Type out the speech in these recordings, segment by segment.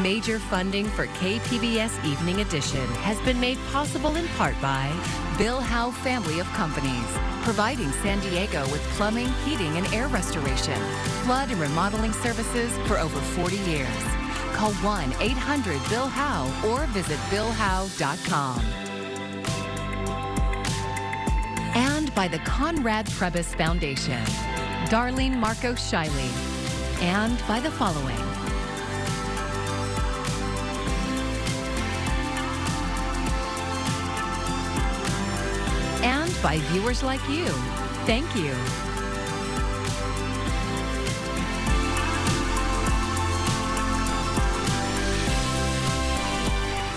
Major funding for KPBS Evening Edition has been made possible in part by Bill Howe Family of Companies, providing San Diego with plumbing, heating, and air restoration, flood and remodeling services for over 40 years. Call 1-800-BILL-HOWE or visit billhowe.com. And by the Conrad Trebas Foundation, Darlene Marco Shiley, and by the following. And by viewers like you. Thank you.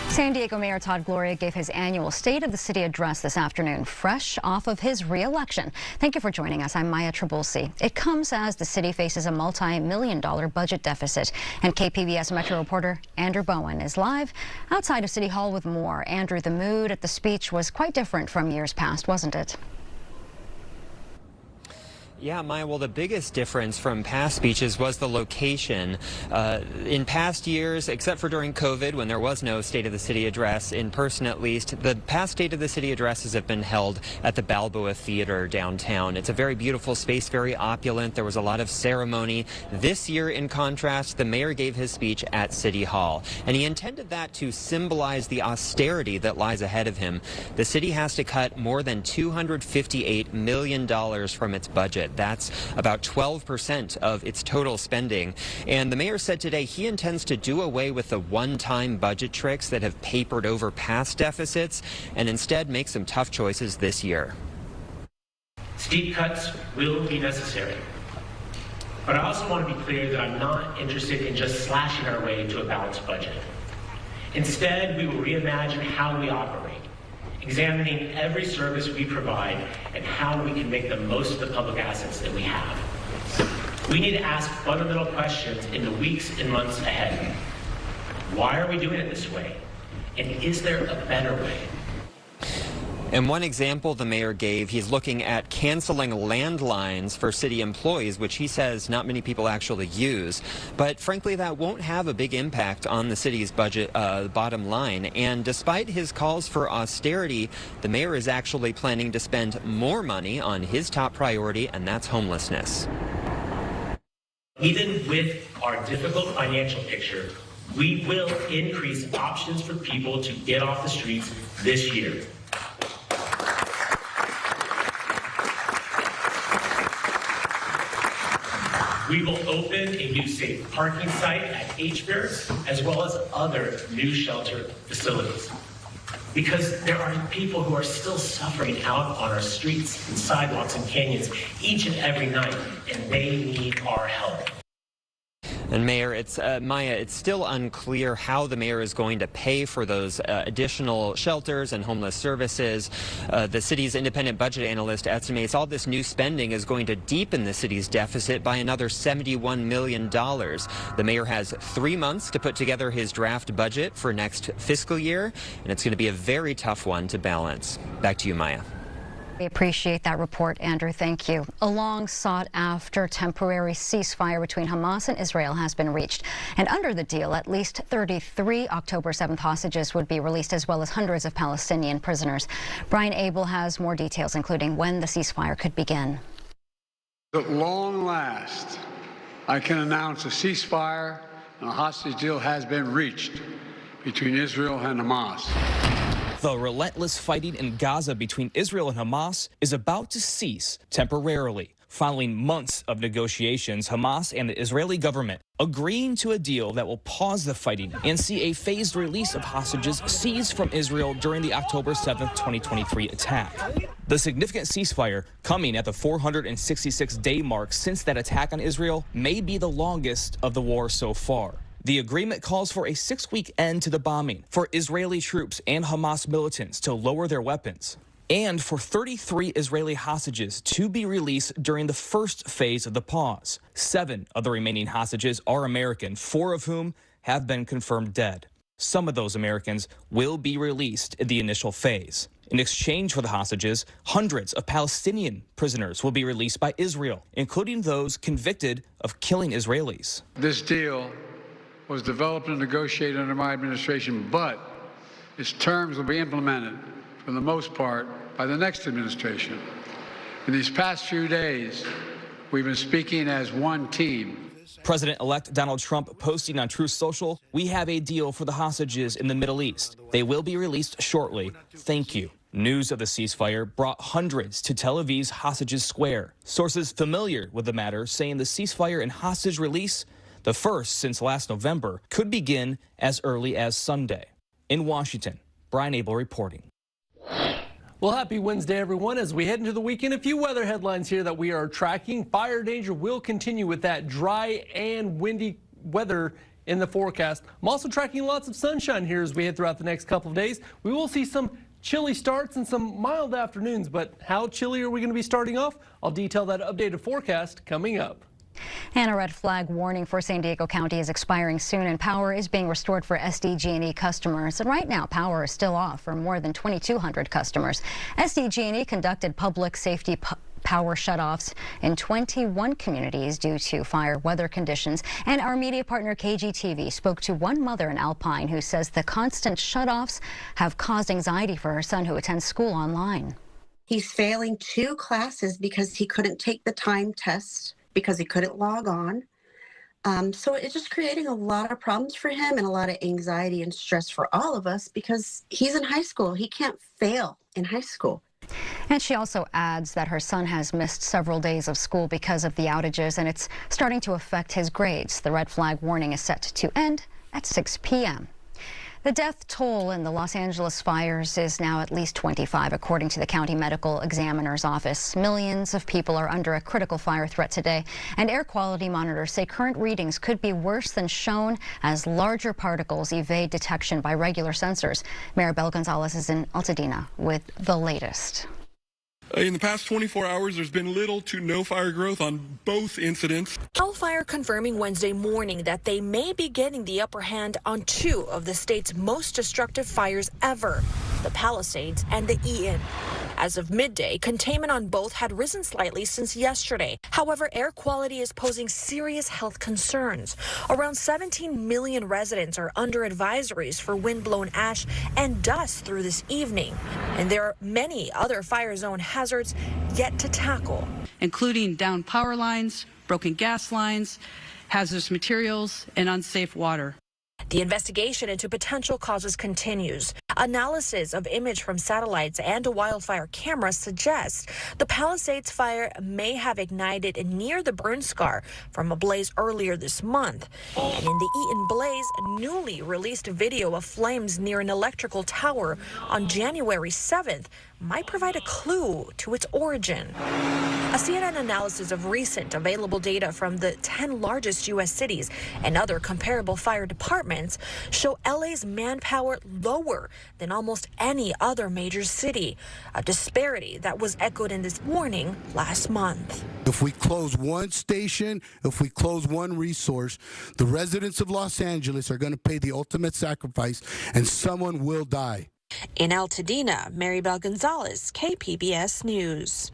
San Diego Mayor Todd Gloria gave his annual State of the City address this afternoon, fresh off of his re-election. Thank you for joining us. I'm Maya Trabulsi. It comes as the city faces a multi-million-dollar budget deficit. And KPBS Metro reporter Andrew Bowen is live outside of City Hall with more. Andrew, the mood at the speech was quite different from years past, wasn't it? Yeah, Maya, well, the biggest difference from past speeches was the location. In past years, except for during COVID, when there was no State of the City address, in person at least, the past State of the City addresses have been held at the Balboa Theater downtown. It's a very beautiful space, very opulent. There was a lot of ceremony. This year, in contrast, the mayor gave his speech at City Hall, and he intended that to symbolize the austerity that lies ahead of him. The city has to cut more than $258 million from its budget. That's about 12% of its total spending. And the mayor said today he intends to do away with the one-time budget tricks that have papered over past deficits and instead make some tough choices this year. Steep cuts will be necessary. But I also want to be clear that I'm not interested in just slashing our way to a balanced budget. Instead, we will reimagine how we operate, examining every service we provide and how we can make the most of the public assets that we have. We need to ask fundamental questions in the weeks and months ahead. Why are we doing it this way? And is there a better way? And one example the mayor gave, he's looking at canceling landlines for city employees, which he says not many people actually use. But frankly, that won't have a big impact on the city's budget bottom line. And despite his calls for austerity, the mayor is actually planning to spend more money on his top priority, and that's homelessness. Even with our difficult financial picture, we will increase options for people to get off the streets this year. We will open a new safe parking site at H-Bears, as well as other new shelter facilities. Because there are people who are still suffering out on our streets and sidewalks and canyons each and every night, and they need our help. And Mayor, Maya, it's still unclear how the mayor is going to pay for those additional shelters and homeless services. The city's independent budget analyst estimates all this new spending is going to deepen the city's deficit by another $71 million. The mayor has 3 months to put together his draft budget for next fiscal year, and it's going to be a very tough one to balance. Back to you, Maya. We appreciate that report, Andrew. Thank you. A long sought after temporary ceasefire between Hamas and Israel has been reached. And under the deal, at least 33 October 7th hostages would be released, as well as hundreds of Palestinian prisoners. Brian Abel has more details, including when the ceasefire could begin. At long last, I can announce a ceasefire and a hostage deal has been reached between Israel and Hamas. The relentless fighting in Gaza between Israel and Hamas is about to cease temporarily. Following months of negotiations, Hamas and the Israeli government agreeing to a deal that will pause the fighting and see a phased release of hostages seized from Israel during the October 7th, 2023 attack. The significant ceasefire, coming at the 466-day mark since that attack on Israel, may be the longest of the war so far. The agreement calls for a 6-week end to the bombing, for Israeli troops and Hamas militants to lower their weapons, and for 33 Israeli hostages to be released during the first phase of the pause. 7 of the remaining hostages are American, 4 of whom have been confirmed dead. Some of those Americans will be released in the initial phase. In exchange for the hostages, hundreds of Palestinian prisoners will be released by Israel, including those convicted of killing Israelis. This deal was developed and negotiated under my administration, but its terms will be implemented, for the most part, by the next administration. In these past few days, we've been speaking as one team. President-elect Donald Trump posting on Truth Social, "We have a deal for the hostages in the Middle East. They will be released shortly. Thank you." News of the ceasefire brought hundreds to Tel Aviv's Hostages Square. Sources familiar with the matter saying the ceasefire and hostage release, the first since last November, could begin as early as Sunday. In Washington, Brian Abel reporting. Well, happy Wednesday, everyone. As we head into the weekend, a few weather headlines here that we are tracking. Fire danger will continue with that dry and windy weather in the forecast. I'm also tracking lots of sunshine here as we head throughout the next couple of days. We will see some chilly starts and some mild afternoons, but how chilly are we going to be starting off? I'll detail that updated forecast coming up. And a red flag warning for San Diego County is expiring soon, and power is being restored for SDG&E customers. And right now, power is still off for more than 2,200 customers. SDG&E conducted public safety power shutoffs in 21 communities due to fire weather conditions. And our media partner KGTV spoke to one mother in Alpine who says the constant shutoffs have caused anxiety for her son who attends school online. He's failing 2 classes because he couldn't take the time test, because he couldn't log on. So it's just creating a lot of problems for him and a lot of anxiety and stress for all of us because he's in high school. He can't fail in high school. And she also adds that her son has missed several days of school because of the outages, and it's starting to affect his grades. The red flag warning is set to end at 6 p.m. The death toll in the Los Angeles fires is now at least 25, according to the county medical examiner's office. Millions of people are under a critical fire threat today, and air quality monitors say current readings could be worse than shown as larger particles evade detection by regular sensors. Maribel Gonzalez is in Altadena with the latest. In the past 24 hours, there's been little to no fire growth on both incidents. CAL FIRE confirming Wednesday morning that they may be getting the upper hand on 2 of the state's most destructive fires ever, the Palisades and the Eaton. As of midday, containment on both had risen slightly since yesterday. However, air quality is posing serious health concerns. Around 17 million residents are under advisories for wind-blown ash and dust through this evening. And there are many other fire zone hazards yet to tackle, including downed power lines, broken gas lines, hazardous materials, and unsafe water. The investigation into potential causes continues. Analysis of image from satellites and a wildfire camera suggests the Palisades fire may have ignited near the burn scar from a blaze earlier this month. And in the Eaton blaze, newly released video of flames near an electrical tower on January 7th might provide a clue to its origin. A CNN analysis of recent available data from the 10 largest U.S. cities and other comparable fire departments show LA's manpower lower than almost any other major city, a disparity that was echoed in this warning last month. If we close one station, if we close one resource, the residents of Los Angeles are going to pay the ultimate sacrifice, and someone will die. In Altadena, Maribel Gonzalez, KPBS News.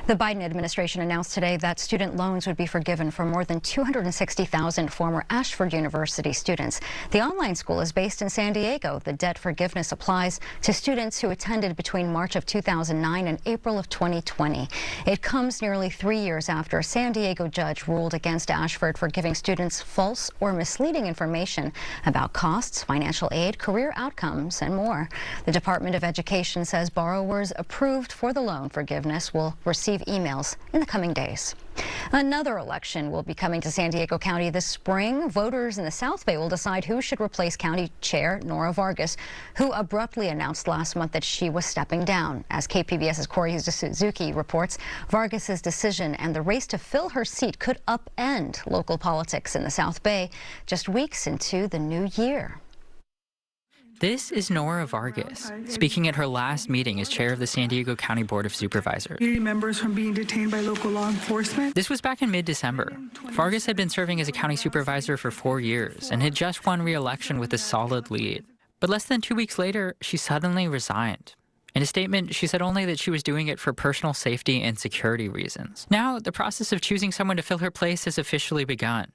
The Biden administration announced today that student loans would be forgiven for more than 260,000 former Ashford University students. The online school is based in San Diego. The debt forgiveness applies to students who attended between March of 2009 and April of 2020. It comes nearly 3 years after a San Diego judge ruled against Ashford for giving students false or misleading information about costs, financial aid, career outcomes, and more. The Department of Education says borrowers approved for the loan forgiveness will receive emails in the coming days. Another election will be coming to San Diego County this spring. Voters in the South Bay will decide who should replace County Chair Nora Vargas, who abruptly announced last month that she was stepping down. As KPBS's Corey Suzuki reports, Vargas's decision and the race to fill her seat could upend local politics in the South Bay just weeks into the new year. This is Nora Vargas, speaking at her last meeting as chair of the San Diego County Board of Supervisors. Community members from being detained by local law enforcement. This was back in mid-December. Vargas had been serving as a county supervisor for 4 years and had just won re-election with a solid lead. But less than 2 weeks later, she suddenly resigned. In a statement, she said only that she was doing it for personal safety and security reasons. Now, the process of choosing someone to fill her place has officially begun.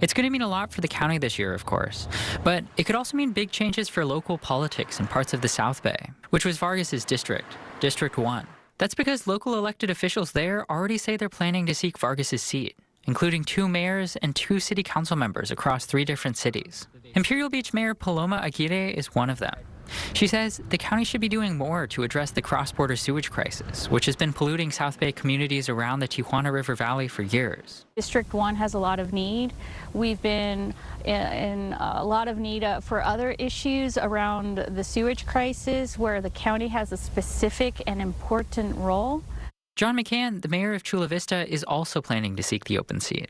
It's going to mean a lot for the county this year, of course, but it could also mean big changes for local politics in parts of the South Bay, which was Vargas's district, District 1. That's because local elected officials there already say they're planning to seek Vargas's seat, including 2 mayors and 2 city council members across 3 different cities. Imperial Beach Mayor Paloma Aguirre is one of them. She says the county should be doing more to address the cross-border sewage crisis, which has been polluting South Bay communities around the Tijuana River Valley for years. District 1 has a lot of need. We've been in a lot of need for other issues around the sewage crisis, where the county has a specific and important role. John McCann, the mayor of Chula Vista, is also planning to seek the open seat.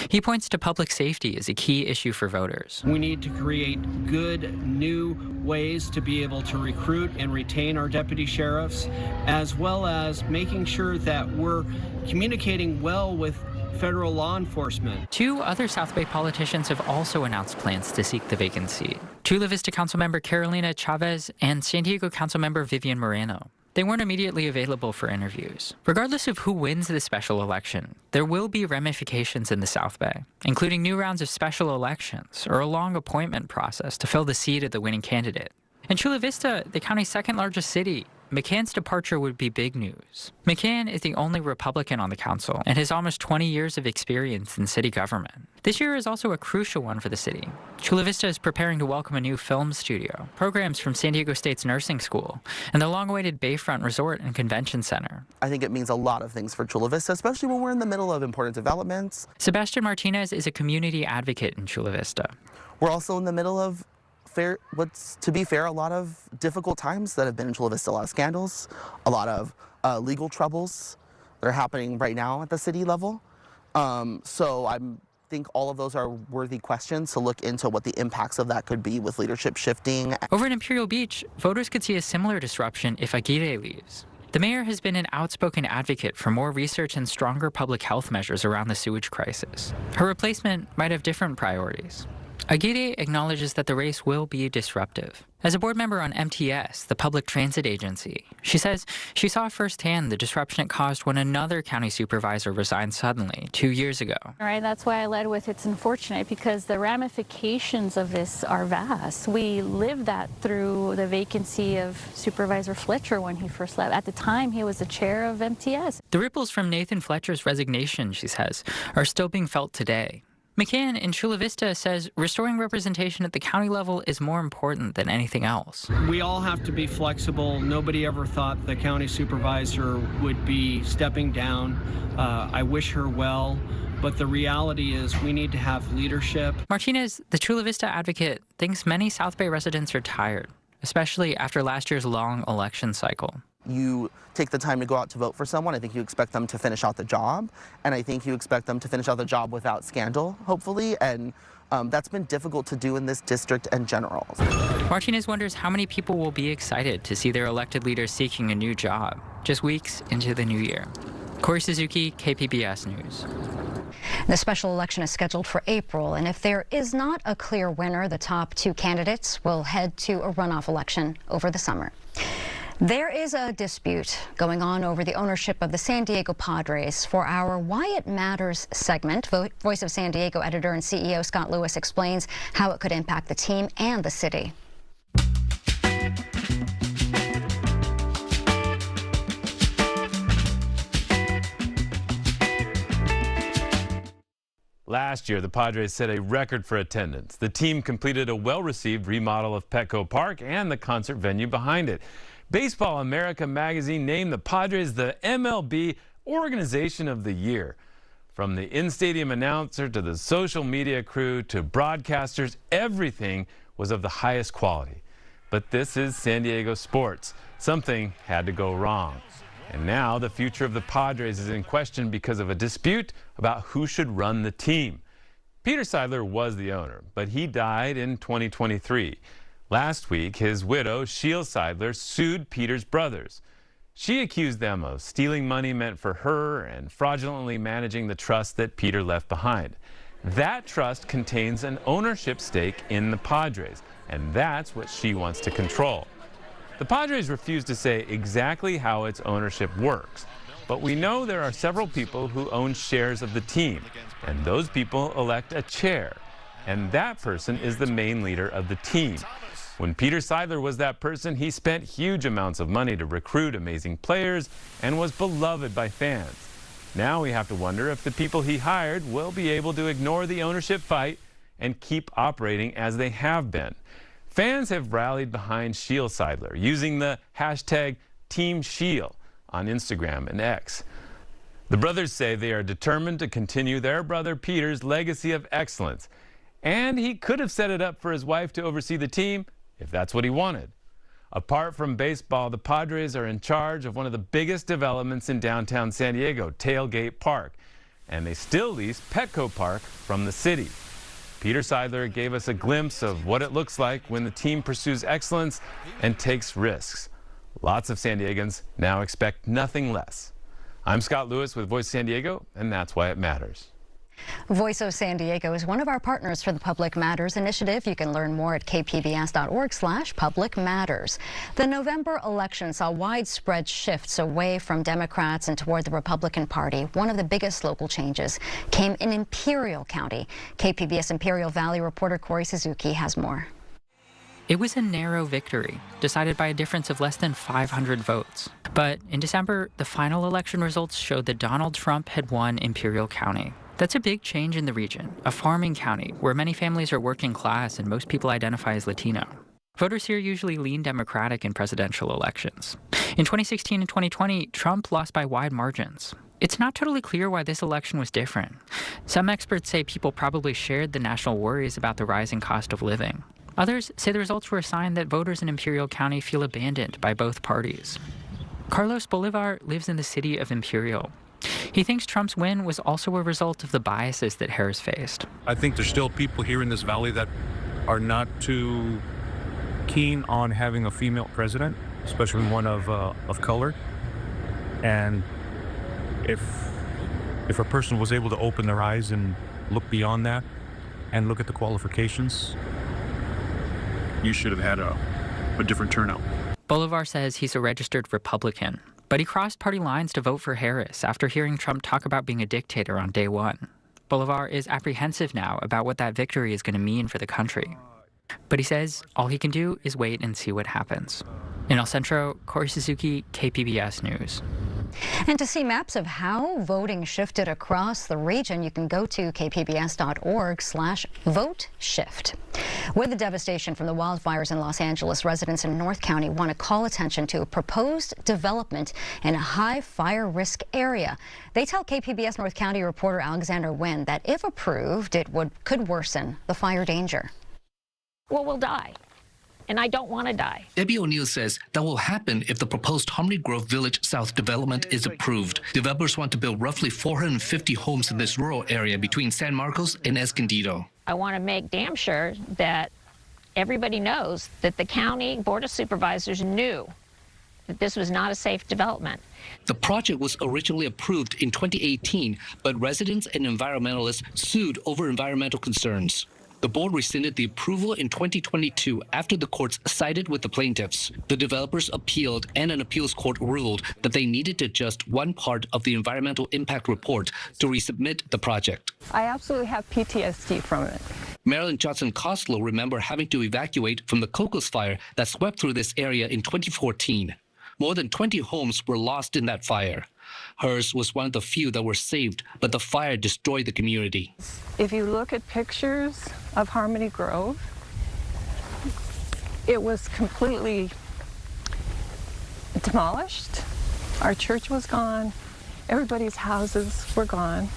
He points to public safety as a key issue for voters. We need to create good new ways to be able to recruit and retain our deputy sheriffs, as well as making sure that we're communicating well with federal law enforcement. 2 other South Bay politicians have also announced plans to seek the vacant seat. Chula Vista Councilmember Carolina Chavez and San Diego Councilmember Vivian Moreno. They weren't immediately available for interviews. Regardless of who wins the special election, there will be ramifications in the South Bay, including new rounds of special elections or a long appointment process to fill the seat of the winning candidate. In Chula Vista, the county's 2nd largest city, McCann's departure would be big news. McCann is the only Republican on the council and has almost 20 years of experience in city government. This year is also a crucial one for the city. Chula Vista is preparing to welcome a new film studio, programs from San Diego State's nursing school, and the long-awaited Bayfront Resort and Convention Center. I think it means a lot of things for Chula Vista, especially when we're in the middle of important developments. Sebastian Martinez is a community advocate in Chula Vista. We're also in the middle of what's, to be fair, a lot of difficult times that have been in Chula Vista, a lot of scandals, a lot of legal troubles that are happening right now at the city level. So I think all of those are worthy questions to look into what the impacts of that could be with leadership shifting. Over in Imperial Beach, voters could see a similar disruption if Aguirre leaves. The mayor has been an outspoken advocate for more research and stronger public health measures around the sewage crisis. Her replacement might have different priorities. Aguirre acknowledges that the race will be disruptive. As a board member on MTS, the public transit agency, she says she saw firsthand the disruption it caused when another county supervisor resigned suddenly 2 years ago. Right, that's why I led with it's unfortunate, because the ramifications of this are vast. We lived that through the vacancy of Supervisor Fletcher when he first left. At the time, he was the chair of MTS. The ripples from Nathan Fletcher's resignation, she says, are still being felt today. McCann in Chula Vista says restoring representation at the county level is more important than anything else. We all have to be flexible. Nobody ever thought the county supervisor would be stepping down. I wish her well, but the reality is we need to have leadership. Martinez, the Chula Vista advocate, thinks many South Bay residents are tired, especially after last year's long election cycle. You take the time to go out to vote for someone. I think you expect them to finish out the job, and I think you expect them to finish out the job without scandal, hopefully, and that's been difficult to do in this district in general. Martinez wonders how many people will be excited to see their elected leaders seeking a new job, just weeks into the new year. Corey Suzuki, KPBS News. The special election is scheduled for April, and if there is not a clear winner, the top 2 candidates will head to a runoff election over the summer. There is a dispute going on over the ownership of the San Diego Padres. For our Why It Matters segment, Voice of San Diego editor and CEO Scott Lewis explains how it could impact the team and the city. Last year, the Padres set a record for attendance. The team completed a well-received remodel of Petco Park and the concert venue behind it. Baseball America magazine named the Padres the MLB Organization of the Year. From the in-stadium announcer to the social media crew to broadcasters, everything was of the highest quality. But this is San Diego sports. Something had to go wrong. And now the future of the Padres is in question because of a dispute about who should run the team. Peter Seidler was the owner, but he died in 2023. Last week, his widow, Sheila Seidler, sued Peter's brothers. She accused them of stealing money meant for her and fraudulently managing the trust that Peter left behind. That trust contains an ownership stake in the Padres, and that's what she wants to control. The Padres refuse to say exactly how its ownership works. But we know there are several people who own shares of the team, and those people elect a chair. And that person is the main leader of the team. When Peter Seidler was that person, he spent huge amounts of money to recruit amazing players and was beloved by fans. Now we have to wonder if the people he hired will be able to ignore the ownership fight and keep operating as they have been. Fans have rallied behind Shiel Seidler using the hashtag Team Shiel on Instagram and X. The brothers say they are determined to continue their brother Peter's legacy of excellence. And he could have set it up for his wife to oversee the team if that's what he wanted. Apart from baseball, the Padres are in charge of one of the biggest developments in downtown San Diego, Tailgate Park. And they still lease Petco Park from the city. Peter Seidler gave us a glimpse of what it looks like when the team pursues excellence and takes risks. Lots of San Diegans now expect nothing less. I'm Scott Lewis with Voice San Diego, and that's why it matters. Voice of San Diego is one of our partners for the Public Matters Initiative. You can learn more at kpbs.org/Public Matters. The November election saw widespread shifts away from Democrats and toward the Republican Party. One of the biggest local changes came in Imperial County. KPBS Imperial Valley reporter Corey Suzuki has more. It was a narrow victory, decided by a difference of less than 500 votes. But in December, the final election results showed that Donald Trump had won Imperial County. That's a big change in the region, a farming county where many families are working class and most people identify as Latino. Voters here usually lean Democratic in presidential elections. In 2016 and 2020, Trump lost by wide margins. It's not totally clear why this election was different. Some experts say people probably shared the national worries about the rising cost of living. Others say the results were a sign that voters in Imperial County feel abandoned by both parties. Carlos Bolivar lives in the city of Imperial. He thinks Trump's win was also a result of the biases that Harris faced. I think there's still people here in this valley that are not too keen on having a female president, especially one of color. And if a person was able to open their eyes and look beyond that and look at the qualifications, you should have had a different turnout. Bolivar says he's a registered Republican, but he crossed party lines to vote for Harris after hearing Trump talk about being a dictator on day one. Bolivar is apprehensive now about what that victory is going to mean for the country. But he says all he can do is wait and see what happens. In El Centro, Corey Suzuki, KPBS News. And to see maps of how voting shifted across the region, you can go to kpbs.org/VoteShift. With the devastation from the wildfires in Los Angeles, residents in North County want to call attention to a proposed development in a high fire risk area. They tell KPBS North County reporter Alexander Nguyen that if approved, it could worsen the fire danger. Well, we'll die. And I don't want to die. Debbie O'Neill says that will happen if the proposed Harmony Grove Village South development is approved. Developers want to build roughly 450 homes in this rural area between San Marcos and Escondido. I want to make damn sure that everybody knows that the county board of supervisors knew that this was not a safe development. The project was originally approved in 2018, but residents and environmentalists sued over environmental concerns. The board rescinded the approval in 2022 after the courts sided with the plaintiffs. The developers appealed, and an appeals court ruled that they needed to adjust one part of the environmental impact report to resubmit the project. I absolutely have PTSD from it. Marilyn Johnson-Coslow remember having to evacuate from the Cocos fire that swept through this area in 2014. More than 20 homes were lost in that fire. Hers was one of the few that were saved, but the fire destroyed the community. If you look at pictures of Harmony Grove, it was completely demolished. Our church was gone. Everybody's houses were gone.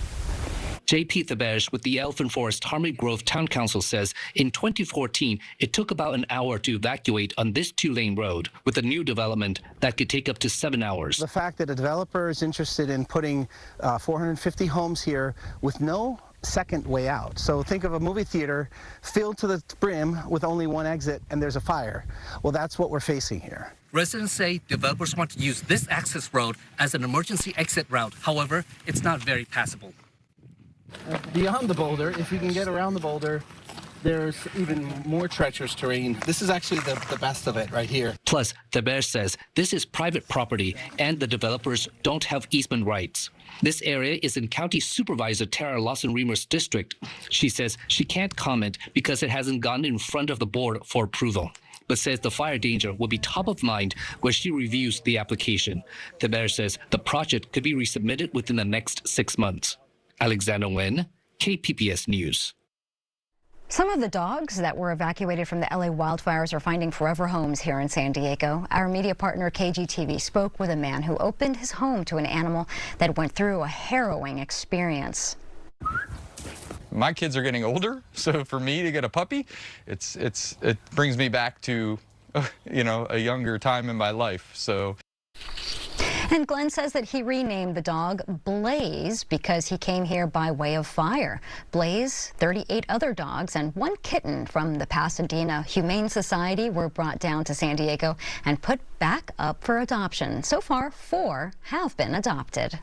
J.P. Thabesh with the Elephant Forest Harmony Grove Town Council says in 2014, it took about an hour to evacuate on this 2-lane road. With a new development, that could take up to 7 hours. The fact that a developer is interested in putting 450 homes here with no second way out. So think of a movie theater filled to the brim with only one exit and there's a fire. Well, that's what we're facing here. Residents say developers want to use this access road as an emergency exit route. However, it's not very passable. Beyond the boulder, if you can get around the boulder, there's even more treacherous terrain. This is actually the best of it right here. Plus, the mayor says this is private property and the developers don't have easement rights. This area is in County Supervisor Tara Lawson-Remer's district. She says she can't comment because it hasn't gone in front of the board for approval, but says the fire danger will be top of mind when she reviews the application. The mayor says the project could be resubmitted within the next 6 months. Alexander Nguyen, KPBS News. Some of the dogs that were evacuated from the LA wildfires are finding forever homes here in San Diego. Our media partner KGTV spoke with a man who opened his home to an animal that went through a harrowing experience. My kids are getting older, so for me to get a puppy, it brings me back to, a younger time in my life. So. And Glenn says that he renamed the dog Blaze because he came here by way of fire. Blaze, 38 other dogs, and 1 kitten from the Pasadena Humane Society were brought down to San Diego and put back up for adoption. So far, 4 have been adopted.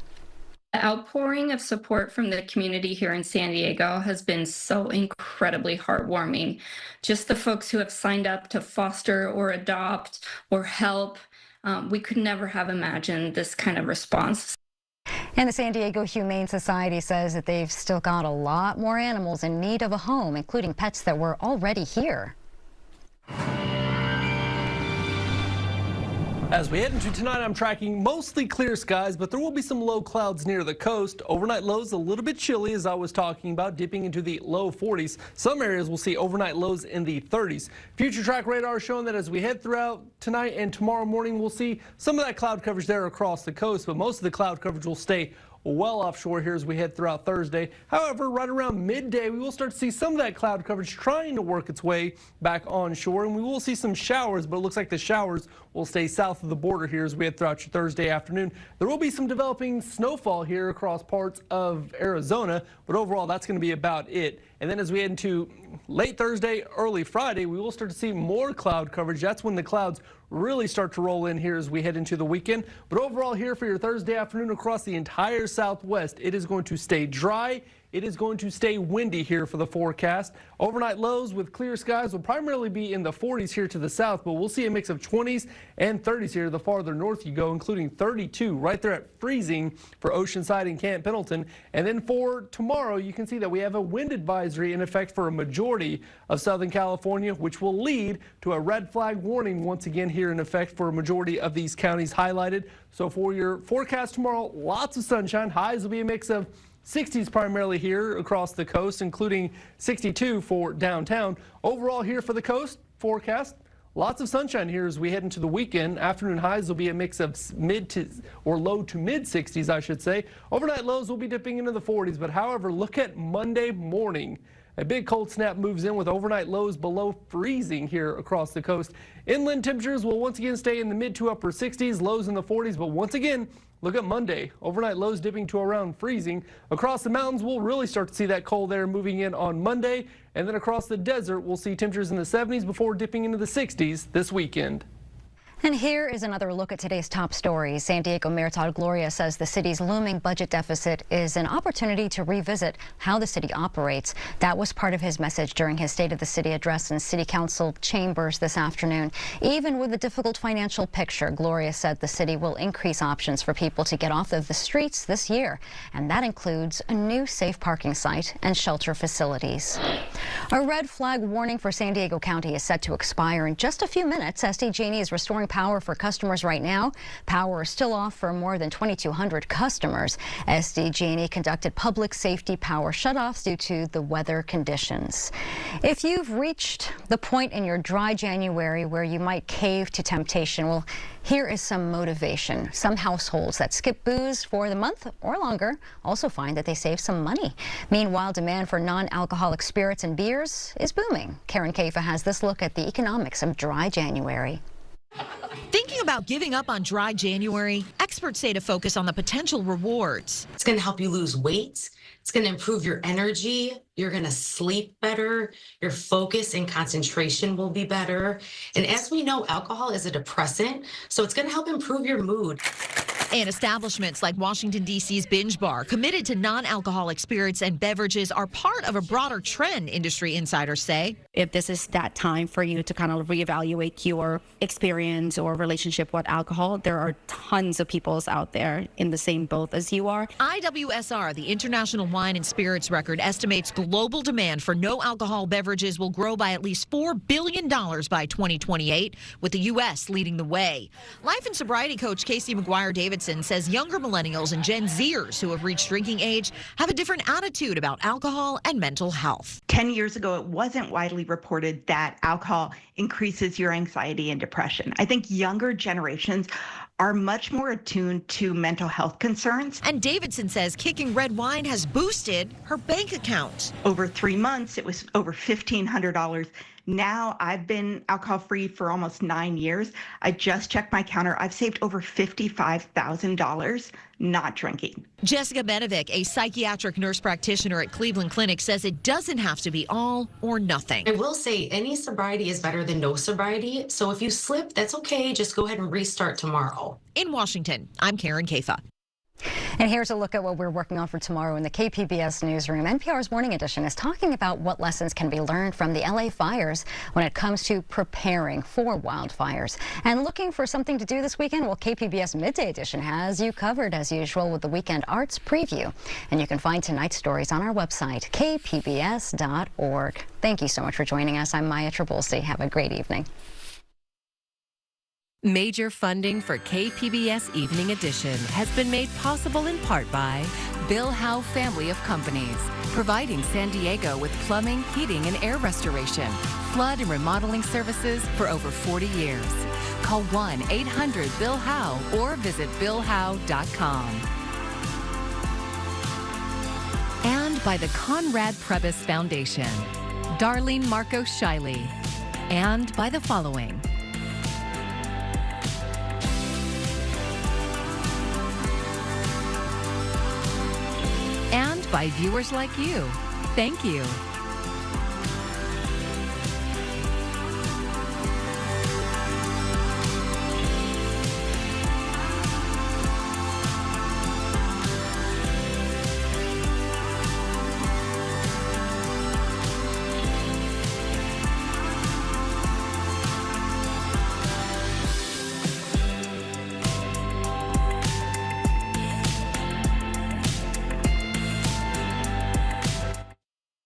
The outpouring of support from the community here in San Diego has been so incredibly heartwarming. Just the folks who have signed up to foster or adopt or help. We could never have imagined this kind of response. And the San Diego Humane Society says that they've still got a lot more animals in need of a home, including pets that were already here. As we head into tonight, I'm tracking mostly clear skies, but there will be some low clouds near the coast. Overnight lows a little bit chilly, as I was talking about, dipping into the low 40s. Some areas will see overnight lows in the 30s. Future track radar showing that as we head throughout tonight and tomorrow morning, we'll see some of that cloud coverage there across the coast, but most of the cloud coverage will stay well offshore here as we head throughout Thursday. However, right around midday, we will start to see some of that cloud coverage trying to work its way back onshore, and we will see some showers, but it looks like the showers will stay south of the border here as we head throughout your Thursday afternoon. There will be some developing snowfall here across parts of Arizona, but overall, that's going to be about it. And then as we head into late Thursday, early Friday, we will start to see more cloud coverage. That's when the clouds really start to roll in here as we head into the weekend. But overall here for your Thursday afternoon across the entire Southwest, it is going to stay dry. It is going to stay windy here for the forecast. Overnight lows with clear skies will primarily be in the 40s here to the south, but we'll see a mix of 20s and 30s here the farther north you go, including 32 right there at freezing for Oceanside and Camp Pendleton. And then for tomorrow, you can see that we have a wind advisory in effect for a majority of Southern California, which will lead to a red flag warning once again here in effect for a majority of these counties highlighted. So for your forecast tomorrow, lots of sunshine. Highs will be a mix of 60s primarily here across the coast, including 62 for downtown. Overall here for the coast forecast, lots of sunshine here as we head into the weekend. Afternoon highs will be a mix of low to mid 60s, I should say. Overnight lows will be dipping into the 40s, but however, look at Monday morning. A big cold snap moves in with overnight lows below freezing here across the coast. Inland temperatures will once again stay in the mid to upper 60s, lows in the 40s, but once again, look at Monday. Overnight lows dipping to around freezing. Across the mountains, we'll really start to see that cold air moving in on Monday. And then across the desert, we'll see temperatures in the 70s before dipping into the 60s this weekend. And here is another look at today's top stories. San Diego Mayor Todd Gloria says the city's looming budget deficit is an opportunity to revisit how the city operates. That was part of his message during his State of the City address in City Council chambers this afternoon. Even with a difficult financial picture, Gloria said the city will increase options for people to get off of the streets this year. And that includes a new safe parking site and shelter facilities. A red flag warning for San Diego County is set to expire in just a few minutes. SDG&E is restoring power for customers right now. Power is still off for more than 2,200 customers. SDG&E conducted public safety power shutoffs due to the weather conditions. If you've reached the point in your dry January where you might cave to temptation, well, here is some motivation. Some households that skip booze for the month or longer also find that they save some money. Meanwhile, demand for non-alcoholic spirits and beers is booming. Karen Kafa has this look at the economics of dry January. Thinking about giving up on dry January? Experts say to focus on the potential rewards. It's going to help you lose weight. It's going to improve your energy. You're going to sleep better. Your focus and concentration will be better. And as we know, alcohol is a depressant, so it's going to help improve your mood. And establishments like Washington, D.C.'s Binge Bar, committed to non-alcoholic spirits and beverages, are part of a broader trend, industry insiders say. If this is that time for you to kind of reevaluate your experience or relationship with alcohol, there are tons of people out there in the same boat as you are. IWSR, the International Wine and Spirits Record, estimates global demand for no-alcohol beverages will grow by at least $4 billion by 2028, with the U.S. leading the way. Life and sobriety coach Casey McGuire-Davidson says younger millennials and Gen Zers who have reached drinking age have a different attitude about alcohol and mental health. 10 years ago, it wasn't widely reported that alcohol increases your anxiety and depression. I think younger generations are much more attuned to mental health concerns. And Davidson says kicking red wine has boosted her bank account. Over 3 months, it was over $1,500. Now I've been alcohol-free for almost 9 years. I just checked my counter. I've saved over $55,000 not drinking. Jessica Benovic, a psychiatric nurse practitioner at Cleveland Clinic, says it doesn't have to be all or nothing. I will say any sobriety is better than no sobriety. So if you slip, that's okay. Just go ahead and restart tomorrow. In Washington, I'm Karen Kafa. And here's a look at what we're working on for tomorrow in the KPBS newsroom. NPR's Morning Edition is talking about what lessons can be learned from the LA fires when it comes to preparing for wildfires. And looking for something to do this weekend? Well, KPBS Midday Edition has you covered as usual with the weekend arts preview. And you can find tonight's stories on our website, kpbs.org. Thank you so much for joining us. I'm Maya Trabulsi. Have a great evening. Major funding for KPBS Evening Edition has been made possible in part by Bill Howe Family of Companies, providing San Diego with plumbing, heating, and air restoration, flood and remodeling services for over 40 years. Call 1-800-BILL-HOWE or visit BillHowe.com. And by the Conrad Prebys Foundation, Darlene Marcos Shiley, and by the following. And by viewers like you. Thank you.